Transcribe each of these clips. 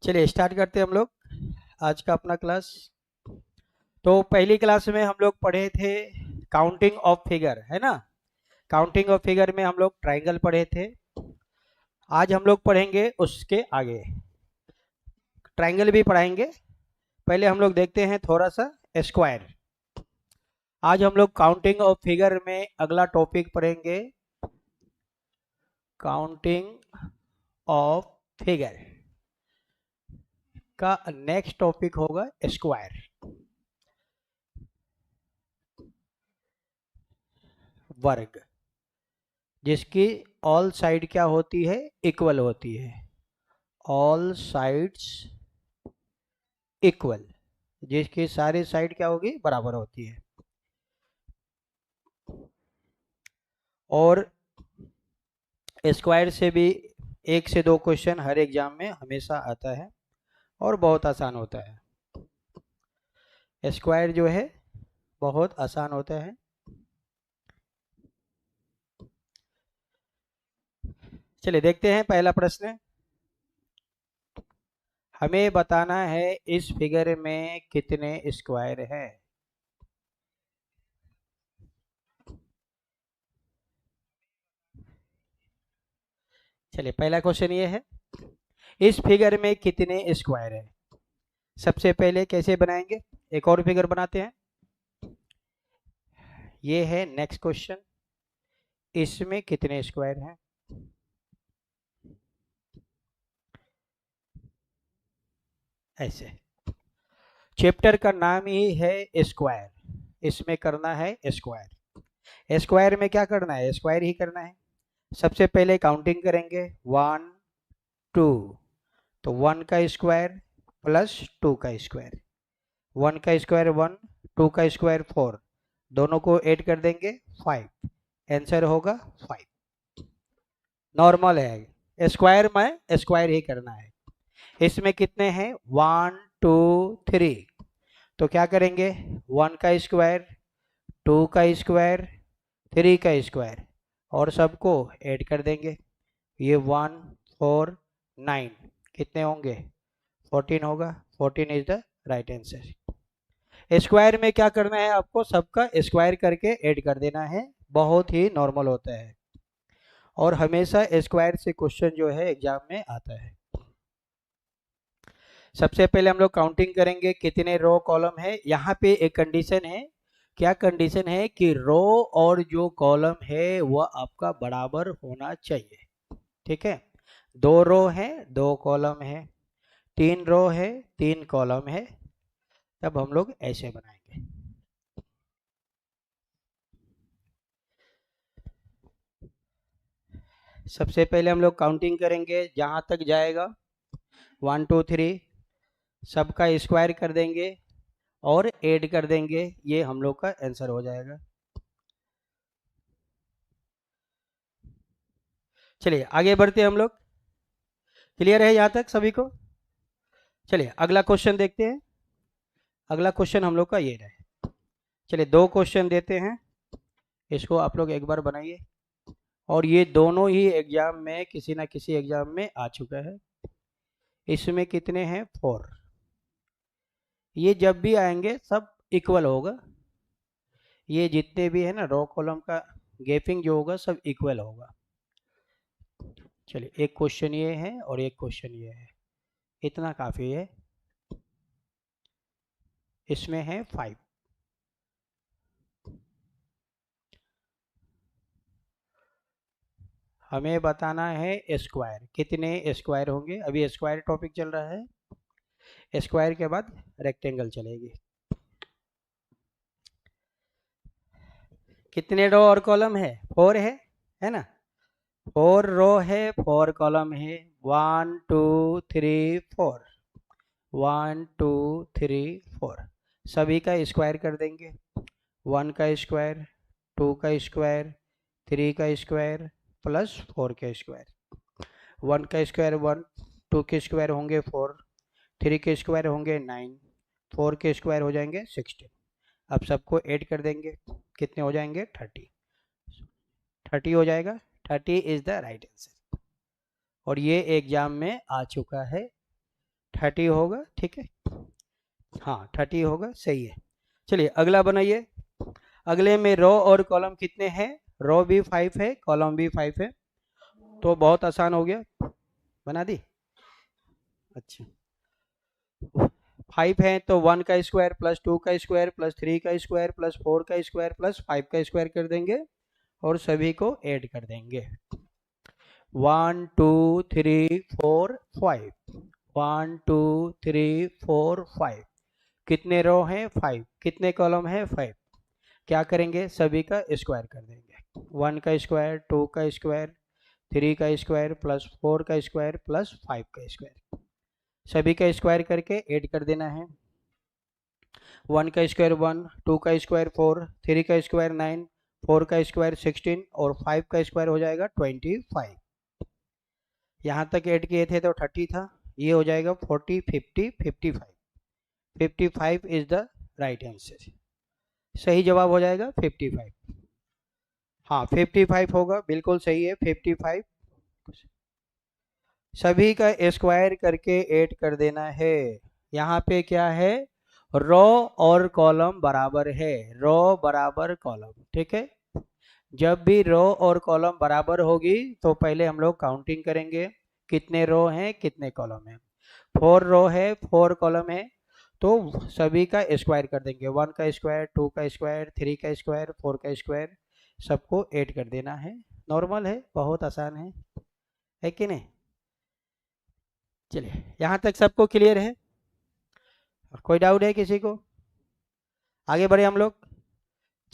चलिए स्टार्ट करते हैं हम लोग आज का अपना क्लास। तो पहली क्लास में हम लोग पढ़े थे काउंटिंग ऑफ फिगर, है ना। काउंटिंग ऑफ फिगर में हम लोग ट्राइंगल पढ़े थे। आज हम लोग पढ़ेंगे उसके आगे ट्राइंगल भी पढ़ाएंगे। पहले हम लोग देखते हैं थोड़ा सा स्क्वायर। आज हम लोग काउंटिंग ऑफ फिगर में अगला टॉपिक पढ़ेंगे काउंटिंग ऑफ फिगर का नेक्स्ट टॉपिक होगा स्क्वायर, वर्ग, जिसकी ऑल साइड क्या होती है, इक्वल होती है। ऑल साइड्स इक्वल, जिसकी सारी साइड क्या होगी, बराबर होती है। और स्क्वायर से भी 1 से 2 क्वेश्चन हर एग्जाम में हमेशा आता है और बहुत आसान होता है। स्क्वायर जो है बहुत आसान होता है। चलिए देखते हैं पहला प्रश्न। हमें बताना है इस फिगर में कितने स्क्वायर हैं। चलिए पहला क्वेश्चन ये है, इस फिगर में कितने स्क्वायर है। सबसे पहले कैसे बनाएंगे, एक और फिगर बनाते हैं। ये है नेक्स्ट क्वेश्चन, इसमें कितने स्क्वायर हैं। ऐसे चैप्टर का नाम ही है स्क्वायर, इसमें करना है स्क्वायर। स्क्वायर में क्या करना है, स्क्वायर ही करना है। सबसे पहले काउंटिंग करेंगे 1 2, तो 1 का स्क्वायर प्लस 2 का स्क्वायर। 1 का स्क्वायर 1, 2 का स्क्वायर 4, दोनों को ऐड कर देंगे 5, आंसर होगा 5। नॉर्मल है, स्क्वायर में स्क्वायर ही करना है। इसमें कितने हैं, 1 2 3, तो क्या करेंगे 1 का स्क्वायर, 2 का स्क्वायर, 3 का स्क्वायर और सबको ऐड कर देंगे। ये 1 4 9 कितने होंगे, 14 होगा। 14 is the right answer. Square में क्या करना है, आपको सबका स्क्वायर करके ऐड कर देना है, बहुत ही नॉर्मल होता है और हमेशा स्क्वायर से क्वेश्चन जो है एग्जाम में आता है। सबसे पहले हम लोग काउंटिंग करेंगे कितने रो कॉलम है। यहाँ पे एक कंडीशन है, क्या कंडीशन है कि रो और जो कॉलम है वह आपका बराबर होना चाहिए। ठीक है, 2 रो है 2 कॉलम है, 3 रो है 3 कॉलम है, तब हम लोग ऐसे बनाएंगे। सबसे पहले हम लोग काउंटिंग करेंगे जहाँ तक जाएगा 1 2 3, सबका स्क्वायर कर देंगे और ऐड कर देंगे, ये हम लोग का आंसर हो जाएगा। चलिए आगे बढ़ते हैं हम लोग। क्लियर है यहाँ तक सभी को। चलिए अगला क्वेश्चन देखते हैं। अगला क्वेश्चन हम लोग का ये रहे। चलिए 2 क्वेश्चन देते हैं, इसको आप लोग एक बार बनाइए। और ये दोनों ही एग्जाम में किसी ना किसी एग्जाम में आ चुका है। इसमें कितने हैं, 4। ये जब भी आएंगे सब इक्वल होगा। ये जितने भी है ना रो कॉलम का गैपिंग जो होगा सब इक्वल होगा। चलिए एक क्वेश्चन ये है और एक क्वेश्चन ये है, इतना काफ़ी है। इसमें है 5। हमें बताना है स्क्वायर, कितने स्क्वायर होंगे। अभी स्क्वायर टॉपिक चल रहा है, स्क्वायर के बाद रेक्टेंगल चलेगी। कितने रो और कॉलम है, 4 है ना। 4 रो है 4 कॉलम है, 1 2 3 4, 1 2 3 4, सभी का स्क्वायर कर देंगे। 1 का स्क्वायर, 2 का स्क्वायर, 3 का स्क्वायर प्लस 4 का स्क्वायर। 1 का स्क्वायर 1, 2 के स्क्वायर होंगे 4, 3 के स्क्वायर होंगे 9, 4 के स्क्वायर हो जाएंगे 16। अब सबको ऐड कर देंगे, कितने हो जाएंगे, 30। 30 हो जाएगा, 30 इज द राइट आंसर। और ये एग्जाम में आ चुका है 30 होगा, ठीक है, हाँ 30 होगा, सही है। चलिए अगला बनाइए। अगले में रो और कॉलम कितने हैं? रो भी 5 है, कॉलम भी 5 है, तो बहुत आसान हो गया, बना दी। अच्छा 5 है तो 1 का स्क्वायर प्लस 2 का स्क्वायर प्लस 3 का स्क्वायर प्लस 4 का स्क्वायर प्लस 5 का स्क्वायर कर देंगे और सभी को ऐड कर देंगे। 1 2 3 4 5, 1 2 3 4 5, कितने रो हैं? 5, कितने कॉलम है? 5। क्या करेंगे? सभी का स्क्वायर कर देंगे। 1 का स्क्वायर, 2 का स्क्वायर, 3 का स्क्वायर प्लस 4 का स्क्वायर प्लस 5 का स्क्वायर, सभी का स्क्वायर करके ऐड कर देना है। 1 का स्क्वायर 1, 2 का स्क्वायर 4, 3 का स्क्वायर 9, 4 का स्क्वायर 16 और 5 का स्क्वायर हो जाएगा 25। यहाँ तक ऐड किए थे तो 30 था, ये हो जाएगा 40 50 55। 55 इज द राइट आंसर, सही जवाब हो जाएगा 55। हाँ 55 होगा, बिल्कुल सही है 55। सभी का स्क्वायर करके ऐड कर देना है। यहाँ पे क्या है? रो और कॉलम बराबर है, रो बराबर कॉलम, ठीक है। जब भी रो और कॉलम बराबर होगी तो पहले हम लोग काउंटिंग करेंगे, कितने रो हैं कितने कॉलम हैं। 4 रो है 4 कॉलम है, तो सभी का स्क्वायर कर देंगे। 1 का स्क्वायर, 2 का स्क्वायर, 3 का स्क्वायर, 4 का स्क्वायर, सबको ऐड कर देना है। नॉर्मल है, बहुत आसान है कि नहीं? चलिए यहाँ तक सबको क्लियर है? कोई डाउट है किसी को? आगे बढ़े हम लोग।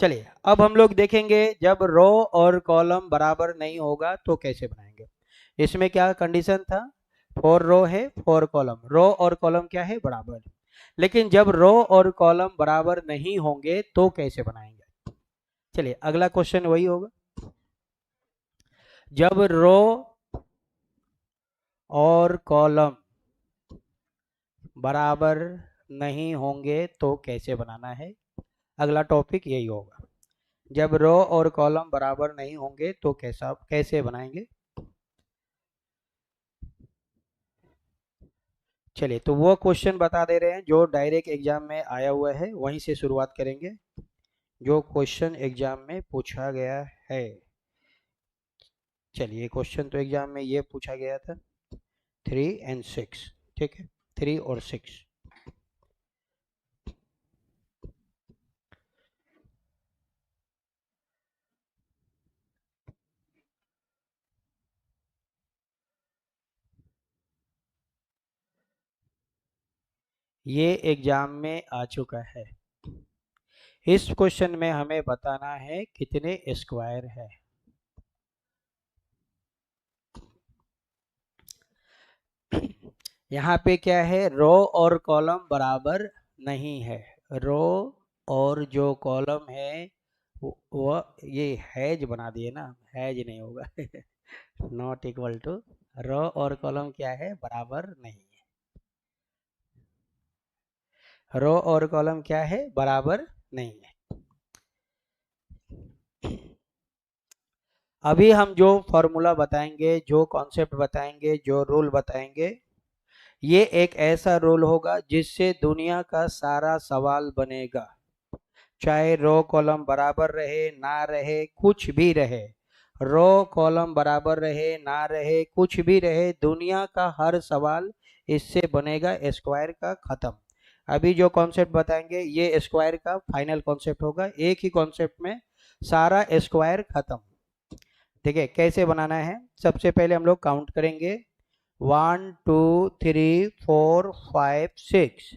चलिए अब हम लोग देखेंगे जब रो और कॉलम बराबर नहीं होगा तो कैसे बनाएंगे। इसमें क्या कंडीशन था? 4 रो है 4 कॉलम, रो और कॉलम क्या है? बराबर। लेकिन जब रो और कॉलम बराबर नहीं होंगे तो कैसे बनाएंगे? चलिए अगला क्वेश्चन वही होगा। जब रो और कॉलम बराबर नहीं होंगे तो कैसे बनाना है, अगला टॉपिक यही होगा। जब रो और कॉलम बराबर नहीं होंगे तो कैसे बनाएंगे। चलिए तो वो क्वेश्चन बता दे रहे हैं जो डायरेक्ट एग्जाम में आया हुआ है, वहीं से शुरुआत करेंगे जो क्वेश्चन एग्जाम में पूछा गया है। चलिए क्वेश्चन तो एग्जाम में ये पूछा गया था 3 और 6, ठीक है, 3 और 6। ये एग्जाम में आ चुका है। इस क्वेश्चन में हमें बताना है कितने स्क्वायर है। यहाँ पे क्या है? रो और कॉलम बराबर नहीं है। रो और जो कॉलम है वो ये हैज बना दिए ना, हैज नहीं होगा नॉट इक्वल टू। रो और कॉलम क्या है? बराबर नहीं है। रो और कॉलम क्या है? बराबर नहीं है। अभी हम जो फॉर्मूला बताएंगे, जो कॉन्सेप्ट बताएंगे, जो रूल बताएंगे, ये एक ऐसा रूल होगा जिससे दुनिया का सारा सवाल बनेगा। चाहे रो कॉलम बराबर रहे ना रहे, कुछ भी रहे, रो कॉलम बराबर रहे ना रहे, कुछ भी रहे, दुनिया का हर सवाल इससे बनेगा, स्क्वायर का खत्म। अभी जो कॉन्सेप्ट बताएंगे ये स्क्वायर का फाइनल कॉन्सेप्ट होगा, एक ही कॉन्सेप्ट में सारा स्क्वायर खत्म। ठीक है, कैसे बनाना है? सबसे पहले हम लोग काउंट करेंगे 1 2 3 4 5 6।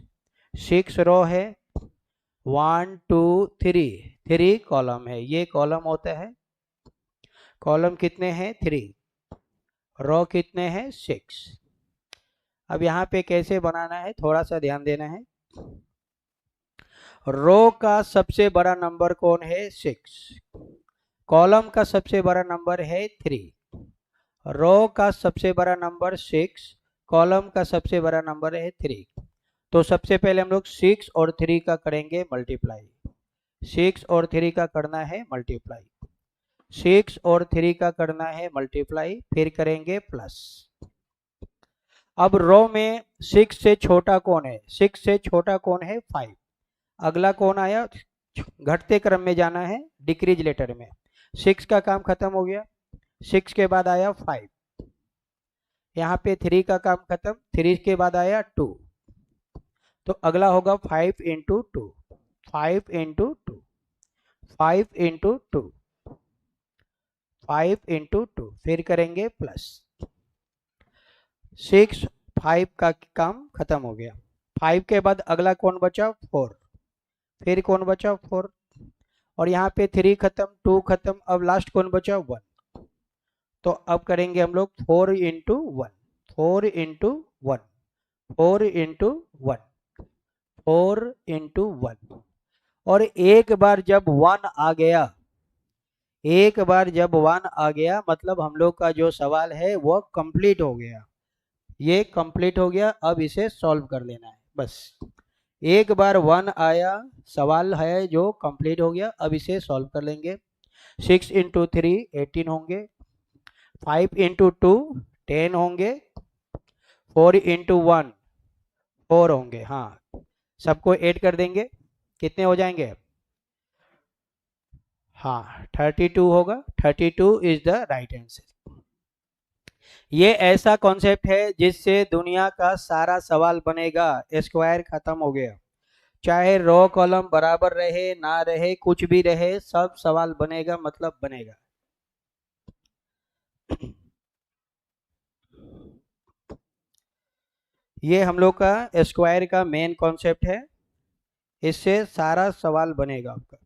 6 रो है, 1 2 3, 3 कॉलम है, ये कॉलम होता है। कॉलम कितने हैं? 3। रो कितने हैं? 6। अब यहाँ पे कैसे बनाना है, थोड़ा सा ध्यान देना है। रो का सबसे बड़ा नंबर कौन है? 6। कॉलम का सबसे बड़ा नंबर है 3। रो का सबसे बड़ा नंबर 6, कॉलम का सबसे बड़ा नंबर है 3। तो सबसे पहले हम लोग 6 और 3 का करेंगे मल्टीप्लाई। 6 और 3 का करना है मल्टीप्लाई। 6 और 3 का करना है मल्टीप्लाई, फिर करेंगे प्लस। अब रो में 6 से छोटा कौन है? 6 से छोटा कौन है? 5। अगला कौन आया? घटते क्रम में जाना है, डिक्रीज लेटर में। 6 का काम खत्म हो गया। 6 के बाद आया 5, यहाँ पे 3 का काम खत्म। 3 के बाद आया 2, तो अगला होगा 5 इंटू 2, 5 इंटू 2, 5 इंटू 2, 5 इंटू 2, फिर करेंगे प्लस। 6, 5 का काम खत्म हो गया। 5 के बाद अगला कौन बचा? 4, फिर कौन बचा? 4, और यहाँ पे 3 खत्म, 2 खत्म, अब लास्ट कौन बचा? 1। तो अब करेंगे हम लोग 4 इंटू 1, 4 इंटू 1, 4 इंटू 1, 4 इंटू 1। और एक बार जब 1 आ गया, एक बार जब 1 आ गया मतलब हम लोग का जो सवाल है वो कंप्लीट हो गया। ये कंप्लीट हो गया, अब इसे सॉल्व कर लेना है बस। एक बार 1 आया, सवाल है जो कंप्लीट हो गया, अब इसे सॉल्व कर लेंगे। 6 इंटू 3 18 होंगे, 5 इंटू 2 10 होंगे, 4 इंटू 1 4 होंगे। हाँ, सबको ऐड कर देंगे, कितने हो जाएंगे? हाँ 32 होगा। 32 इज द राइट आंसर। ये ऐसा कॉन्सेप्ट है जिससे दुनिया का सारा सवाल बनेगा। स्क्वायर खत्म हो गया, चाहे रो कॉलम बराबर रहे ना रहे, कुछ भी रहे, सब सवाल बनेगा मतलब बनेगा। ये हम लोग का स्क्वायर का मेन कॉन्सेप्ट है, इससे सारा सवाल बनेगा आपका।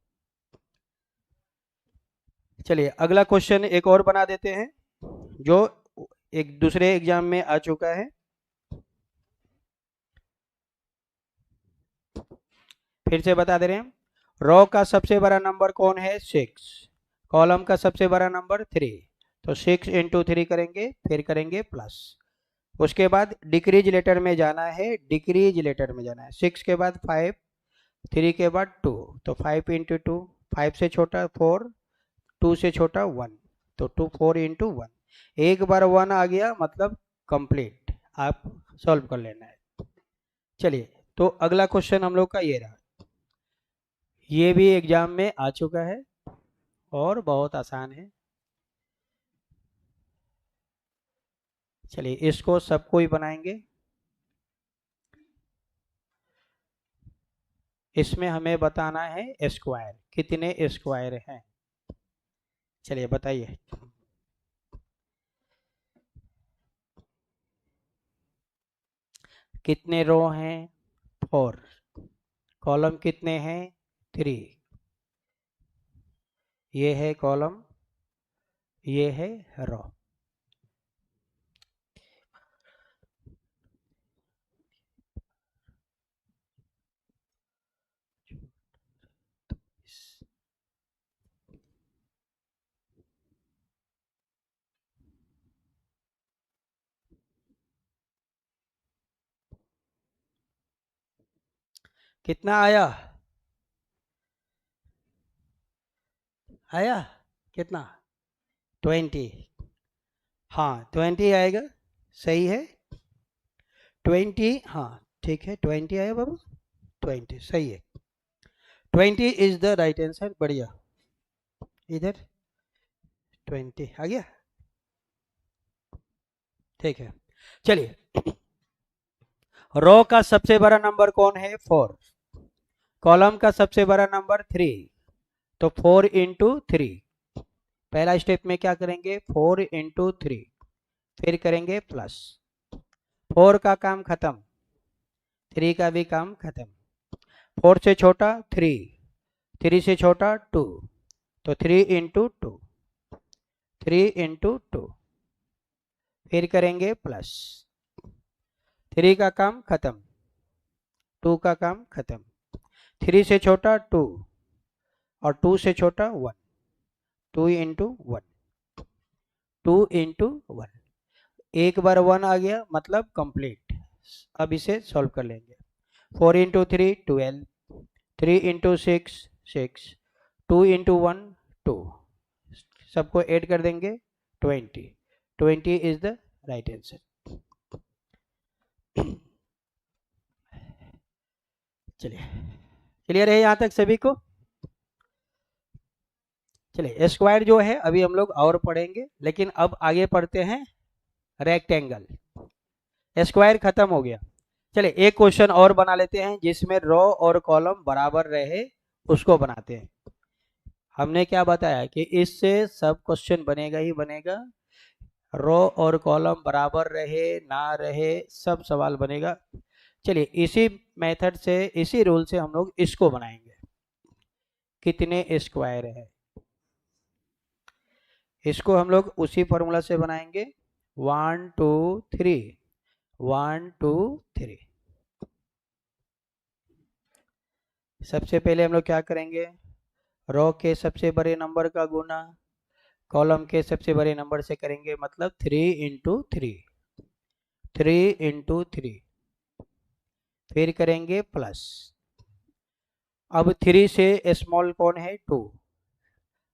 चलिए अगला क्वेश्चन एक और बना देते हैं जो एक दूसरे एग्जाम में आ चुका है। फिर से बता दे रहे हैं, रो का सबसे बड़ा नंबर कौन है? 6। कॉलम का सबसे बड़ा नंबर 3, तो 6 इंटू 3 करेंगे, फिर करेंगे प्लस। उसके बाद डिक्रीज लेटर में जाना है, डिक्रीज लेटर में जाना है। 6 के बाद 5, 3 के बाद 2, तो 5 इंटू 2, 5 से छोटा 4, 2 से छोटा 1, तो 2 4 इंटू 1। एक बार 1 आ गया मतलब कंप्लीट, आप सॉल्व कर लेना है। चलिए तो अगला क्वेश्चन हम लोग का ये रहा, ये भी एग्जाम में आ चुका है और बहुत आसान है। चलिए इसको सबको ही बनाएंगे। इसमें हमें बताना है स्क्वायर, कितने स्क्वायर हैं? चलिए बताइए। कितने रो हैं? 4। कॉलम कितने हैं? 3। ये है कॉलम, ये है रो। कितना आया? आया कितना? 20। हाँ 20 आएगा, सही है। 20, हाँ ठीक है, 20 आया बाबू, 20 सही है। 20 इज द राइट आंसर। बढ़िया, इधर 20 आ गया, ठीक है। चलिए रो का सबसे बड़ा नंबर कौन है? 4। कॉलम का सबसे बड़ा नंबर 3, तो 4 इंटू 3। पहला स्टेप में क्या करेंगे? 4 इंटू 3, फिर करेंगे प्लस। 4 का काम खत्म, 3 का भी काम खत्म। 4 से छोटा 3, 3 से छोटा 2, तो 3 इंटू 2, 3 इंटू 2, फिर करेंगे प्लस। 3 का काम खत्म, 2 का काम खत्म। 3 से छोटा 2 और 2 से छोटा 1, 2 इंटू 1, 2 इंटू 1। एक बार 1 आ गया मतलब कंप्लीट। अब इसे सॉल्व कर लेंगे। 4 इंटू 3 12, 3 इंटू 6 6, 2 इंटू 1 2, सबको ऐड कर देंगे 20। 20 इज द राइट आंसर। चलिए, क्लियर है यहाँ तक सभी को? चलिए, स्क्वायर जो है अभी हम लोग और पढ़ेंगे, लेकिन अब आगे पढ़ते हैं रेक्टेंगल। स्क्वायर खत्म हो गया। चलिए, एक क्वेश्चन और बना लेते हैं जिसमें रो और कॉलम बराबर रहे, उसको बनाते हैं। हमने क्या बताया कि इससे सब क्वेश्चन बनेगा ही बनेगा। रो और कॉलम बराबर रहे ना रहे, सब सवाल बनेगा। चलिए, इसी मेथड से, इसी रूल से हम लोग इसको बनाएंगे। कितने स्क्वायर है, इसको हम लोग उसी फॉर्मूला से बनाएंगे। 1 2 3, 1 2 3। सबसे पहले हम लोग क्या करेंगे, रो के सबसे बड़े नंबर का गुना कॉलम के सबसे बड़े नंबर से करेंगे, मतलब 3 इंटू 3, 3 इंटू 3, फिर करेंगे प्लस। अब 3 से स्मॉल कौन है, 2,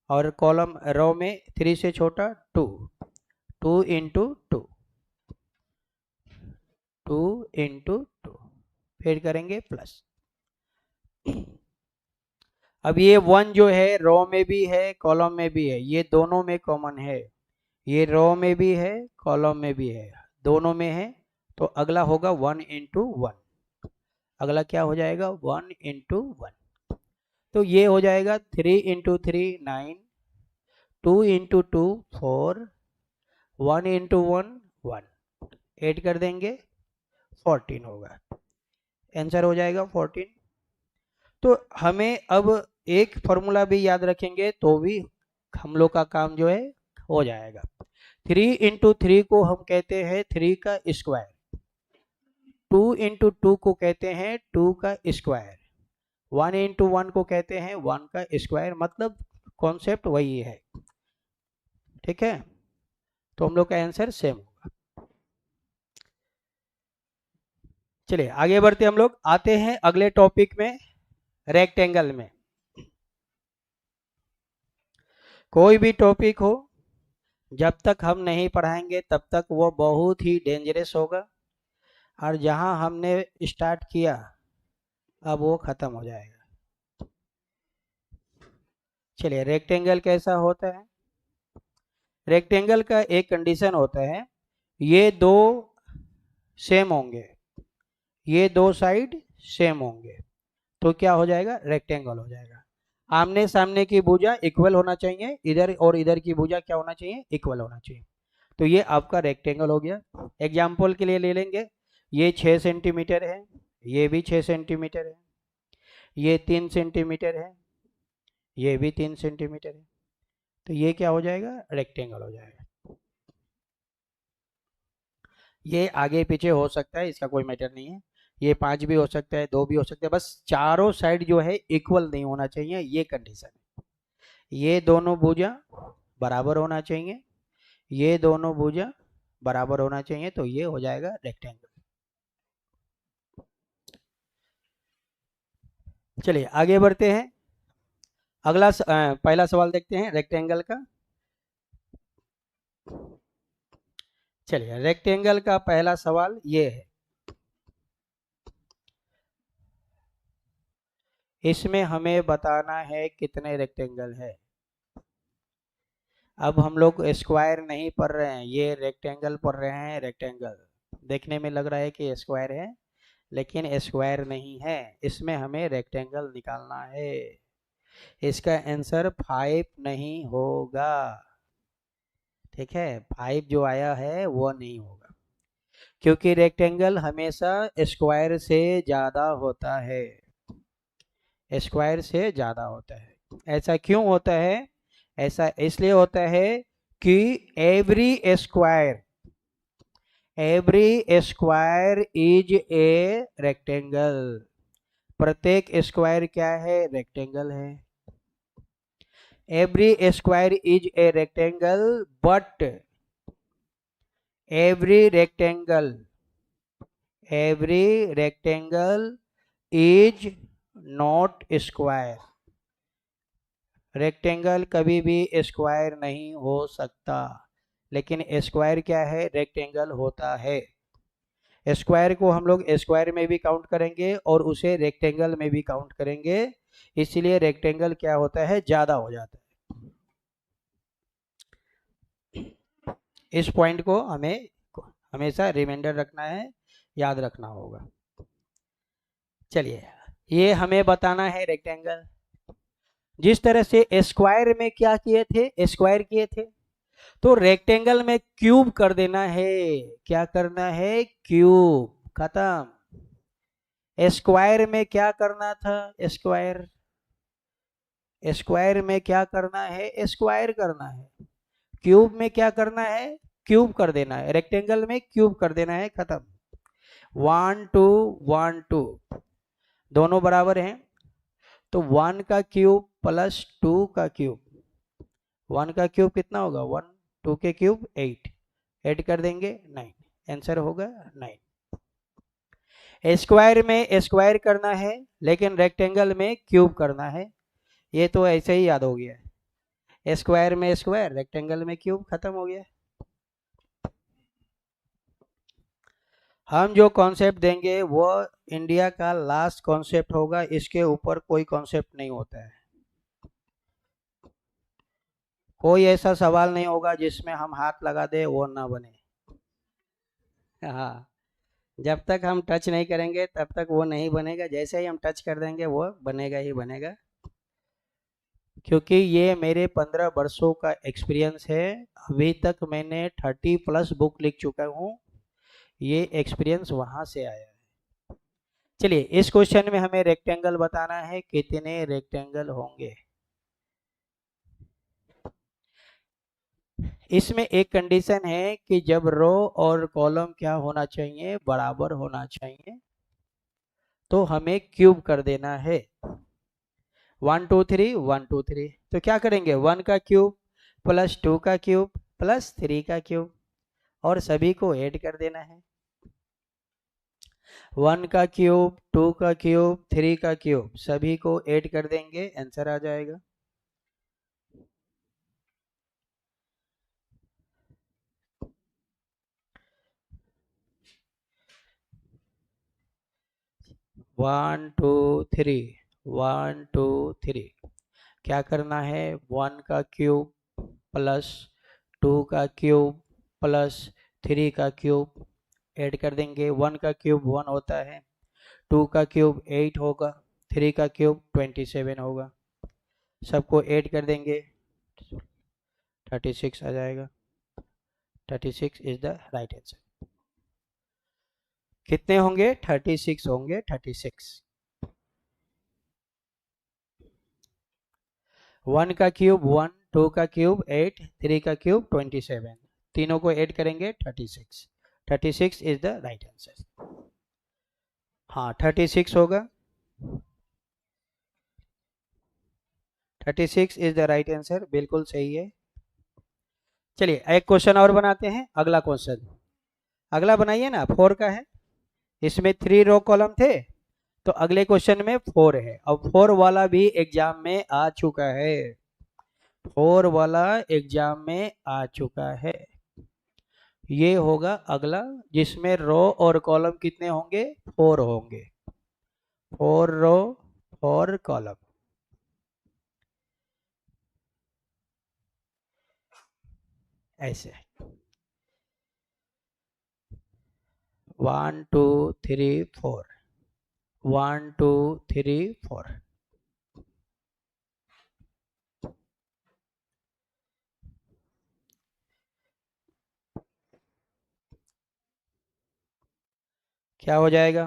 और कॉलम रो में 3 से छोटा 2, 2 इंटू 2, 2 इंटू 2, फिर करेंगे प्लस। अब ये 1 जो है रो में भी है कॉलम में भी है, ये दोनों में कॉमन है। ये रो में भी है कॉलम में भी है, दोनों में है। तो अगला होगा 1 इंटू 1। अगला क्या हो जाएगा, 1 इंटू 1। तो ये हो जाएगा 3 इंटू 3 9, 2 इंटू 2 4, 1 इंटू 1 1, ऐड कर देंगे 14 होगा। आंसर हो जाएगा 14। तो हमें अब एक फॉर्मूला भी याद रखेंगे तो भी हम लोग का काम जो है हो जाएगा। 3 इंटू 3 को हम कहते हैं 3 का स्क्वायर, 2 इंटू 2 को कहते हैं 2 का स्क्वायर, 1 इंटू 1 को कहते हैं 1 का स्क्वायर, मतलब कॉन्सेप्ट वही है। ठीक है, तो हम लोग का आंसर सेम होगा। चलिए आगे बढ़ते हम लोग, आते हैं अगले टॉपिक में, रेक्टेंगल में। कोई भी टॉपिक हो, जब तक हम नहीं पढ़ाएंगे तब तक वो बहुत ही डेंजरस होगा, और जहां हमने स्टार्ट किया अब वो खत्म हो जाएगा। चलिए, रेक्टेंगल कैसा होता है। रेक्टेंगल का एक कंडीशन होता है, ये दो सेम होंगे, ये दो साइड सेम होंगे, तो क्या हो जाएगा, रेक्टेंगल हो जाएगा। आमने सामने की भुजा इक्वल होना चाहिए, इधर और इधर की भुजा क्या होना चाहिए, इक्वल होना चाहिए। तो ये आपका रेक्टेंगल हो गया। एग्जाम्पल के लिए ले लेंगे, ये 6 सेंटीमीटर है, ये भी 6 सेंटीमीटर है, ये 3 सेंटीमीटर है, ये भी 3 सेंटीमीटर है, तो ये क्या हो जाएगा, रेक्टेंगल हो जाएगा। ये आगे पीछे हो सकता है, इसका कोई मैटर नहीं है। ये 5 भी हो सकता है, 2 भी हो सकता है, बस चारों साइड जो है इक्वल नहीं होना चाहिए, ये कंडीशन है। ये दोनों भुजा बराबर होना चाहिए, ये दोनों भुजा बराबर होना चाहिए, तो ये हो जाएगा रेक्टेंगल। चलिए आगे बढ़ते हैं, अगला पहला सवाल देखते हैं रेक्टेंगल का। चलिए, रेक्टेंगल का पहला सवाल ये है, इसमें हमें बताना है कितने रेक्टेंगल है। अब हम लोग स्क्वायर नहीं पढ़ रहे हैं, ये रेक्टेंगल पढ़ रहे हैं। रेक्टेंगल देखने में लग रहा है कि स्क्वायर है, लेकिन स्क्वायर नहीं है, इसमें हमें रेक्टेंगल निकालना है। इसका आंसर 5 नहीं होगा। ठीक है, 5 जो आया है वो नहीं होगा, क्योंकि रेक्टेंगल हमेशा स्क्वायर से ज़्यादा होता है, स्क्वायर से ज़्यादा होता है। ऐसा क्यों होता है, ऐसा इसलिए होता है कि every square is a rectangle. प्रत्येक स्क्वायर क्या है, रेक्टेंगल है। Every square is a rectangle, but every rectangle is not square. Rectangle कभी भी स्क्वायर नहीं हो सकता, लेकिन स्क्वायर क्या है, रेक्टेंगल होता है। स्क्वायर को हम लोग स्क्वायर में भी काउंट करेंगे और उसे रेक्टेंगल में भी काउंट करेंगे, इसलिए रेक्टेंगल क्या होता है, ज्यादा हो जाता है। इस पॉइंट को हमें हमेशा रिमाइंडर रखना है, याद रखना होगा। चलिए, ये हमें बताना है रेक्टेंगल। जिस तरह से स्क्वायर में क्या किए थे, स्क्वायर किए थे, तो रेक्टेंगल में क्यूब कर देना है। क्या करना है, क्यूब, खत्म। स्क्वायर में क्या करना था, स्क्वायर, स्क्वायर में क्या करना है, स्क्वायर करना है। क्यूब में क्या करना है, क्यूब कर देना है। रेक्टेंगल में क्यूब कर देना है, खत्म। 1 2 1 2 दोनों बराबर हैं, तो 1 का क्यूब प्लस 2 का क्यूब, 1 का क्यूब कितना होगा, 1, 2 के क्यूब 8, ऐड कर देंगे 9, आंसर होगा 9। स्क्वायर में स्क्वायर करना है, लेकिन रेक्टेंगल में क्यूब करना है। ये तो ऐसे ही याद हो गया, स्क्वायर में स्क्वायर, रेक्टेंगल में क्यूब, खत्म हो गया। हम जो कॉन्सेप्ट देंगे वो इंडिया का लास्ट कॉन्सेप्ट होगा, इसके ऊपर कोई कॉन्सेप्ट नहीं होता है। कोई ऐसा सवाल नहीं होगा जिसमें हम हाथ लगा दे वो ना बने। हाँ, जब तक हम टच नहीं करेंगे तब तक वो नहीं बनेगा, जैसे ही हम टच कर देंगे वो बनेगा ही बनेगा। क्योंकि ये मेरे 15 वर्षों का एक्सपीरियंस है, अभी तक मैंने 30+ बुक लिख चुका हूँ, ये एक्सपीरियंस वहां से आया है। चलिए, इस क्वेश्चन में हमें रेक्टेंगल बताना है, कितने रेक्टेंगल होंगे। इसमें एक कंडीशन है कि जब रो और कॉलम क्या होना चाहिए, बराबर होना चाहिए, तो हमें क्यूब कर देना है। 1 2 3 1 2 3, तो क्या करेंगे, 1 का क्यूब प्लस 2 का क्यूब प्लस 3 का क्यूब, और सभी को ऐड कर देना है। 1 का क्यूब, 2 का क्यूब, 3 का क्यूब, सभी को ऐड कर देंगे, आंसर आ जाएगा। वन टू थ्री, 1 2 3, क्या करना है, 1 का क्यूब प्लस 2 का क्यूब प्लस 3 का क्यूब, ऐड कर देंगे। 1 का क्यूब 1 होता है, 2 का क्यूब 8 होगा, 3 का क्यूब 27 होगा, सबको ऐड कर देंगे, 36 आ जाएगा। 36 इज द राइट आंसर। कितने होंगे, 36 होंगे, 36। 1 का क्यूब 1, 2 का क्यूब 8, 3 का क्यूब 27, तीनों को ऐड करेंगे 36। 36 इज द राइट आंसर। हाँ, 36 होगा, 36 इज द राइट आंसर, बिल्कुल सही है। चलिए, एक क्वेश्चन और बनाते हैं, अगला क्वेश्चन। अगला बनाइए ना, 4 का है, इसमें 3 रो कॉलम थे, तो अगले क्वेश्चन में 4 है। अब 4 वाला भी एग्जाम में आ चुका है, 4 वाला एग्जाम में आ चुका है। ये होगा अगला, जिसमें रो और कॉलम कितने होंगे, 4 होंगे, 4 रो 4 कॉलम, ऐसे 1 2 3 4, 1 2 3 4। क्या हो जाएगा,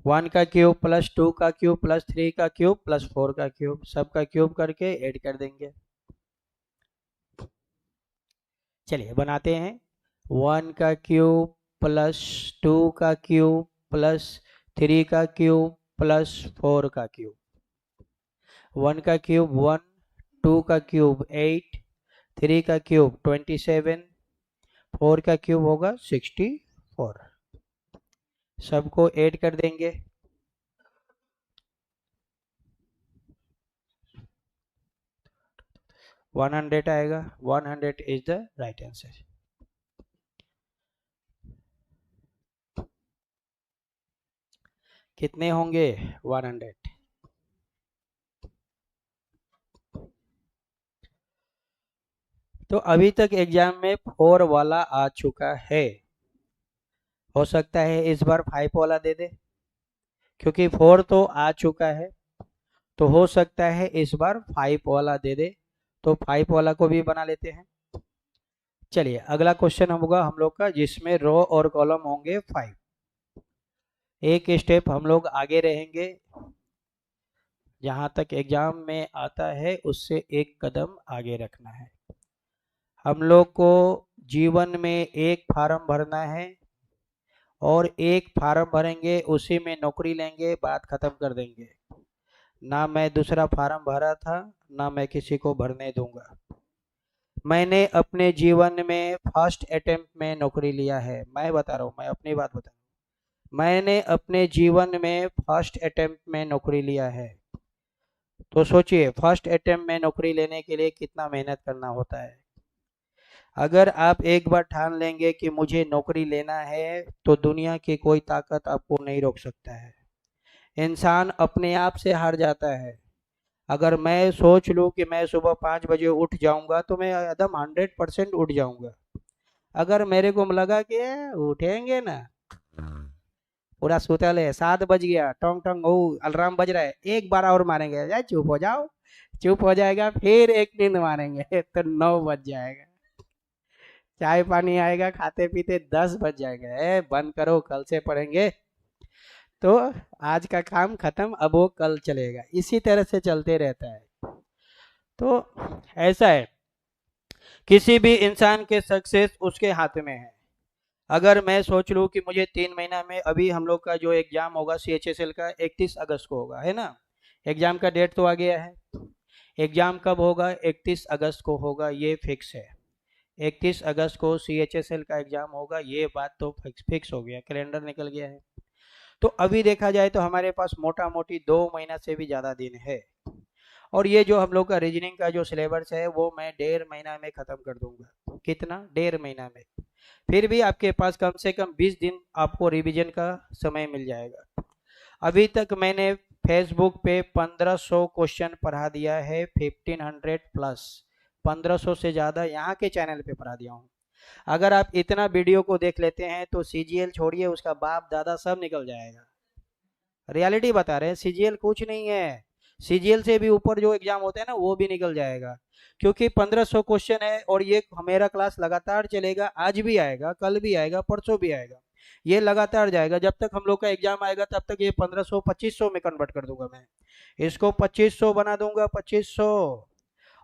1 का क्यूब प्लस 2 का क्यूब प्लस 3 का क्यूब प्लस 4 का क्यूब, सबका क्यूब करके ऐड कर देंगे। चलिए बनाते हैं, 1 का क्यूब प्लस 2 का क्यूब प्लस 3 का क्यूब प्लस 4 का क्यूब। 1 का क्यूब 1, 2 का क्यूब 8, 3 का क्यूब 27, 4 का क्यूब होगा 64, सबको ऐड कर देंगे। 100 आएगा, 100 इज द राइट आंसर। कितने होंगे? 100। तो अभी तक एग्जाम में 4 वाला आ चुका है, हो सकता है इस बार 5 वाला दे दे, क्योंकि 4 तो आ चुका है, तो हो सकता है इस बार 5 वाला दे दे। तो 5 वाला को भी बना लेते हैं। चलिए अगला क्वेश्चन होगा हम लोग का, जिसमें रो और कॉलम होंगे 5। एक स्टेप हम लोग आगे रहेंगे, जहाँ तक एग्जाम में आता है उससे एक कदम आगे रखना है। हम लोग को जीवन में एक फार्म भरना है, और एक फार्म भरेंगे उसी में नौकरी लेंगे, बात खत्म कर देंगे। ना मैं दूसरा फार्म भरा था, ना मैं किसी को भरने दूंगा। मैंने अपने जीवन में फर्स्ट अटेम्प्ट में नौकरी लिया है। मैं बता रहा हूँ, मैं अपनी बात बता रहा हूँ। मैंने अपने जीवन में फर्स्ट अटेम्प्ट में नौकरी लिया है। तो सोचिए फर्स्ट अटेम्प्ट में नौकरी लेने के लिए कितना मेहनत करना होता है। अगर आप एक बार ठान लेंगे कि मुझे नौकरी लेना है, तो दुनिया की कोई ताकत आपको नहीं रोक सकता है। इंसान अपने आप से हार जाता है। अगर मैं सोच लूँ कि मैं सुबह 5 बजे उठ जाऊंगा, तो मैं एकदम 100% उठ जाऊंगा। अगर मेरे को लगा कि उठेंगे ना, पूरा सुतल है, 7 बज गया, टोंग टोंग ओ अलार्म बज रहा है, एक बार और मारेंगे, या चुप हो जाओ, चुप हो जाएगा, फिर एक नींद मारेंगे तो 9 बज जाएगा। चाय पानी आएगा, खाते पीते 10 बज जाएगा। बंद करो, कल से पढ़ेंगे। तो आज का काम खत्म, अब वो कल चलेगा। इसी तरह से चलते रहता है। तो ऐसा है, किसी भी इंसान के सक्सेस उसके हाथ में है। अगर मैं सोच लूँ कि मुझे 3 महीना में, अभी हम लोग का जो एग्जाम होगा CHSL का 31 अगस्त को होगा, है ना। एग्जाम का डेट तो आ गया है। एग्जाम कब होगा? 31 अगस्त को होगा, ये फिक्स है। 31 अगस्त को CHSL का एग्जाम होगा, ये बात तो फिक्स हो गया, कैलेंडर निकल गया है। तो अभी देखा जाए तो हमारे पास मोटा मोटी 2 महीना से भी ज़्यादा दिन है। और ये जो हम लोग का रीजनिंग का जो सिलेबस है, वो मैं 1.5 महीना में ख़त्म कर दूंगा। कितना? 1.5 महीना में। फिर भी आपके पास कम से कम 20 दिन आपको रिवीजन का समय मिल जाएगा। अभी तक मैंने फेसबुक पे 1500 क्वेश्चन पढ़ा दिया है, 1500 प्लस, 1500 से ज़्यादा यहाँ के चैनल पे पढ़ा दिया हूँ। अगर आप इतना वीडियो को देख लेते हैं तो CGL छोड़िए, उसका बाप दादा सब निकल जाएगा। रियलिटी बता रहे हैं, CGL कुछ नहीं है। CGL से भी ऊपर जो एग्जाम होते हैं ना, वो भी निकल जाएगा। क्योंकि 1500 क्वेश्चन है, और ये मेरा क्लास लगातार चलेगा। आज भी आएगा, कल भी आएगा, परसों भी आएगा, ये लगातार जाएगा। जब तक हम लोग का एग्जाम आएगा तब तक ये 1500 2500 में कन्वर्ट कर दूंगा मैं। इसको 2500 बना दूंगा, 2500,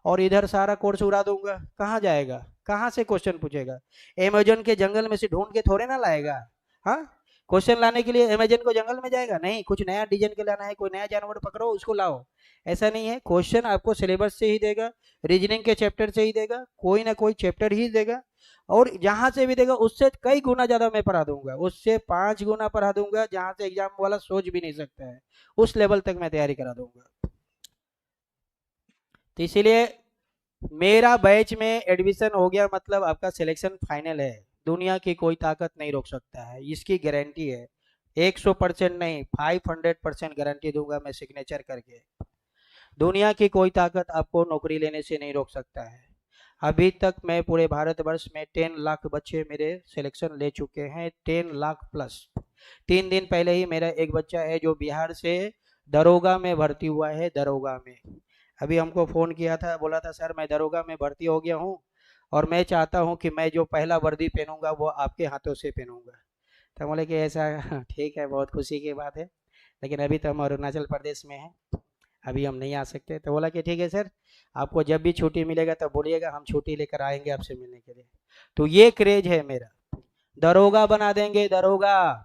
और इधर सारा कोर्स उड़ा दूंगा। कहाँ जाएगा? कहाँ से क्वेश्चन पूछेगा? अमेजन के जंगल में से ढूंढ के थोड़े ना लाएगा। हाँ, क्वेश्चन लाने के लिए अमेजन को जंगल में जाएगा? नहीं, कुछ नया डिजाइन के लाना है, कोई नया जानवर पकड़ो उसको लाओ, ऐसा नहीं है। क्वेश्चन आपको सिलेबस से ही देगा, रीजनिंग के चैप्टर से ही देगा, कोई ना कोई चैप्टर ही देगा। और जहां से भी देगा उससे कई गुना ज्यादा मैं पढ़ा दूंगा, उससे 5 गुना पढ़ा दूंगा, जहां से एग्जाम वाला सोच भी नहीं सकता है। उस लेवल तक मैं तैयारी करा दूंगा। तो इसीलिए मेरा बैच में एडमिशन हो गया, मतलब आपका सिलेक्शन फाइनल है। दुनिया की कोई ताकत नहीं रोक सकता है, इसकी गारंटी है। 100% नहीं, 500% गारंटी दूंगा मैं सिग्नेचर करके। दुनिया की कोई ताकत आपको नौकरी लेने से नहीं रोक सकता है। अभी तक मैं पूरे भारतवर्ष में 10 लाख बच्चे मेरे सिलेक्शन ले चुके हैं, 10 लाख प्लस। 3 दिन पहले ही मेरा एक बच्चा है जो बिहार से दरोगा में भर्ती हुआ है, दरोगा में। अभी हमको फ़ोन किया था, बोला था सर मैं दरोगा में भर्ती हो गया हूँ, और मैं चाहता हूँ कि मैं जो पहला वर्दी पहनूंगा वो आपके हाथों से पहनूंगा। तो बोले कि ऐसा ठीक है, बहुत खुशी की बात है, लेकिन अभी तो हम अरुणाचल प्रदेश में हैं, अभी हम नहीं आ सकते। तो बोला कि ठीक है सर, आपको जब भी छुट्टी मिलेगा तो बोलिएगा, हम छुट्टी लेकर आएंगे आपसे मिलने के लिए। तो ये क्रेज है मेरा, दरोगा बना देंगे, दरोगा।